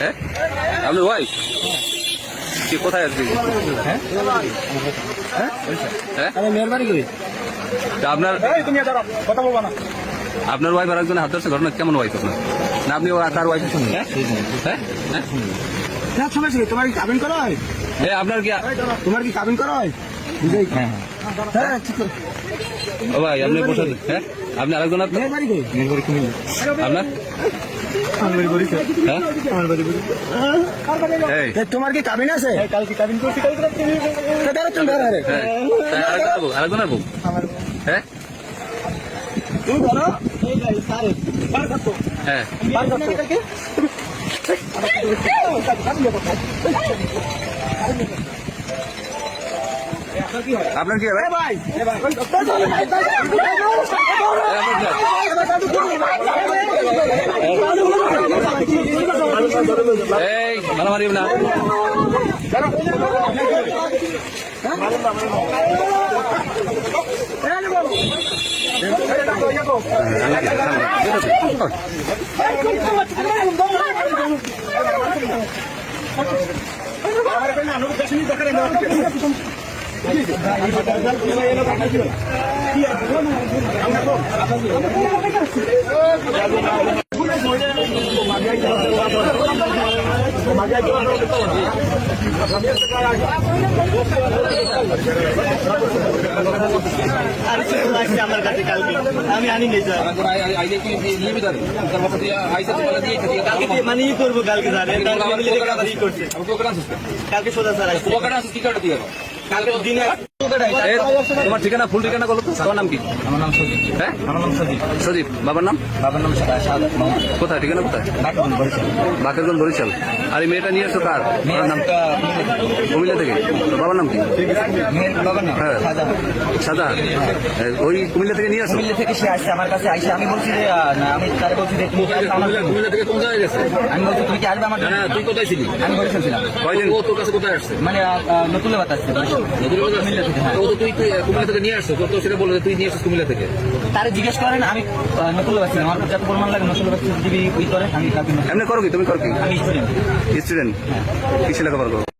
হ্যাঁ আপনার ওয়াইফ কি কোথায় আজকে? হ্যাঁ মেহরবানি করি আপনার কথা বলবা না। আপনার ওয়াইফ আর একজনের হাত ধরছে, ঘটনা কেমন ওয়াইফ আপনার? না আপনি তার ওয়াইফ শুনুন। হ্যাঁ সমস্যা কি? তোমার কি কাবিন করা হয়? হ্যাঁ আপনার কি তোমার কি কাবিন করা হয়? বুঝাই হ্যাঁ ঠিক আছে। ও ভাই আপনি বসে হ্যাঁ আপনি আরেকজন আপনার মেহরবানি করি মেহরবানি করি আপনার হ্যাঁ এই তোমার কি কাবিন আছে? কালকে কাবিন করছি কালকে আরেকজন আর বউ হ্যাঁ তুমি ধরো হ্যাঁ আপনার কি হবে? এই মারামারি না আমার কাছে কালকে আমি আনি নি মানে ই করবো কালকে কালকে সোজা স্যার কালকে দিনে তোমার ঠিকানা ফুল ঠিকানা বলো তো। তোমার নাম কি? আমার নাম সজীব। হ্যাঁ আমার নাম সজীব। সজীব। বাবার নাম? বাবার নাম কোথায় ঠিকানা কোথায়? বাকেরগঞ্জ বরিশাল। আর এই মেয়েটা নিয়ে আসছো কার? ওনার নাম কুমিল্লা থেকে। বাবার নাম কি? বাবার নাম হ্যাঁ শাহজাহান। ওই কুমিল্লা থেকে নিয়ে আসো? কুমিল্লা থেকে সে আসছে আমার কাছে আইসে আমি বলছি যে না আমি তারে বলছি যে কুমিল্লা থেকে কোন জায়গায় গেছে? আমি বলছি তুমি কি আসবে আমার না তুই কোথায় ছিলি? আমি বরিশাল ছিলাম। কয়দিন ও তোর কাছে কোথায় আসছে? মানে নতুন বাত আসছে কুমিল্লা থেকে। তো তুই কুমিল্লা থেকে নিয়ে আসছো, তো সেটা বলে তুই নিয়ে আসছিস কুমিল্লা থেকে। তারে জিজ্ঞেস করেন আমি নতুন ছিলাম আমার যত প্রমাণ লাগে নতুন যদি ওই করে আমি এমনি করো কি? তুমি করো কি? আমি স্টুডেন্ট স্টুডেন্ট? কিসে লেখাপড়া করো?